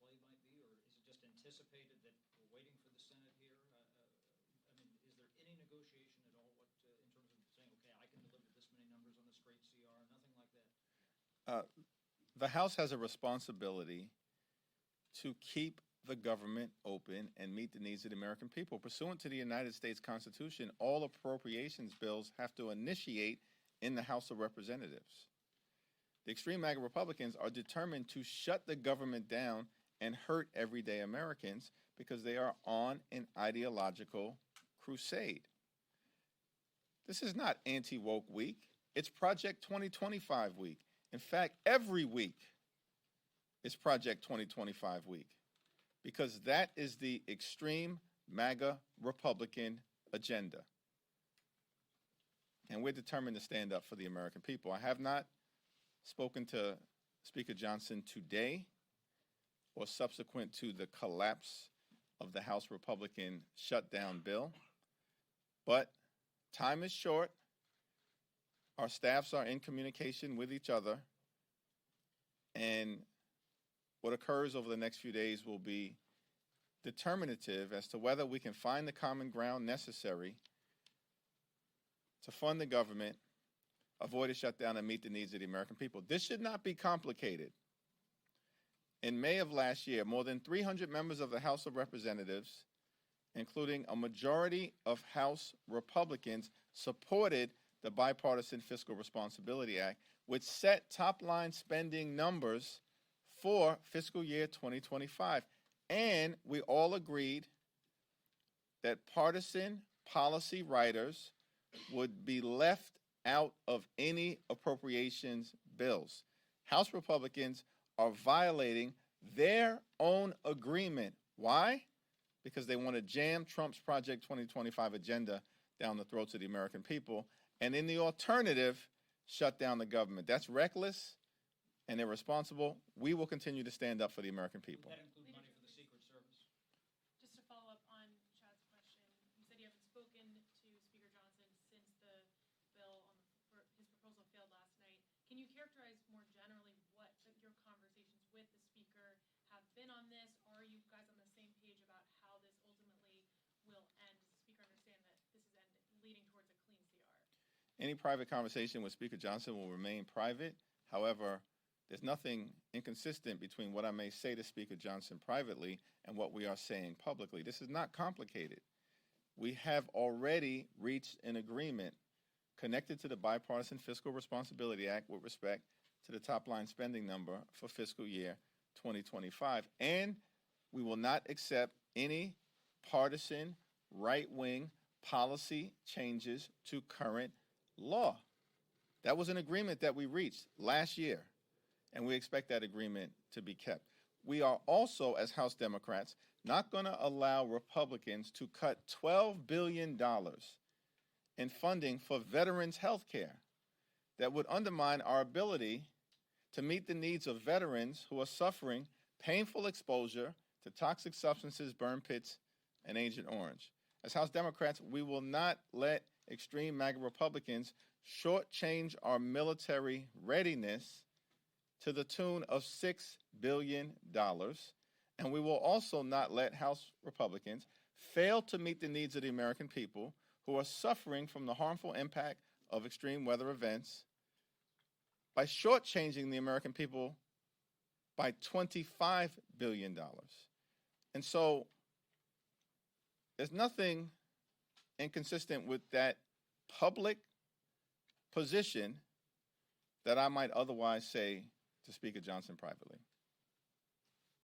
play might be, or is it just anticipated that we're waiting for the Senate here? I mean, is there any negotiation at all in terms of saying, okay, I can deliver this many numbers on this great CR, nothing like that? The House has a responsibility to keep the government open and meet the needs of the American people. Pursuant to the United States Constitution, all appropriations bills have to initiate in the House of Representatives. The extreme MAGA Republicans are determined to shut the government down and hurt everyday Americans because they are on an ideological crusade. This is not anti-woke week. It's Project 2025 week. In fact, every week is Project 2025 week, because that is the extreme MAGA Republican agenda. And we're determined to stand up for the American people. I have not spoken to Speaker Johnson today or subsequent to the collapse of the House Republican shutdown bill, but time is short. Our staffs are in communication with each other, and what occurs over the next few days will be determinative as to whether we can find the common ground necessary to fund the government, avoid a shutdown, and meet the needs of the American people. This should not be complicated. In May of last year, more than 300 members of the House of Representatives, including a majority of House Republicans, supported the Bipartisan Fiscal Responsibility Act, which set top-line spending numbers for fiscal year 2025. And we all agreed that partisan policy writers would be left out of any appropriations bills. House Republicans are violating their own agreement. Why? Because they want to jam Trump's Project 2025 agenda down the throats of the American people, and in the alternative, shut down the government. That's reckless and irresponsible. We will continue to stand up for the American people. Would that include money for the Secret Service? Just to follow up on Chad's question, you said you haven't spoken to Speaker Johnson since the bill his proposal failed last night. Can you characterize more generally what your conversations with the Speaker have been on this? Or are you guys on the same page about how this ultimately will end? Does the Speaker understand that this is leading towards a clean CR? Any private conversation with Speaker Johnson will remain private. However, there's nothing inconsistent between what I may say to Speaker Johnson privately and what we are saying publicly. This is not complicated. We have already reached an agreement connected to the Bipartisan Fiscal Responsibility Act with respect to the top-line spending number for fiscal year 2025. And we will not accept any partisan, right-wing policy changes to current law. That was an agreement that we reached last year, and we expect that agreement to be kept. We are also, as House Democrats, not going to allow Republicans to cut $12 billion in funding for veterans' health care that would undermine our ability to meet the needs of veterans who are suffering painful exposure to toxic substances, burn pits, and Agent Orange. As House Democrats, we will not let extreme MAGA Republicans shortchange our military readiness to the tune of $6 billion. And we will also not let House Republicans fail to meet the needs of the American people who are suffering from the harmful impact of extreme weather events by shortchanging the American people by $25 billion. And so there's nothing inconsistent with that public position that I might otherwise say to Speaker Johnson privately.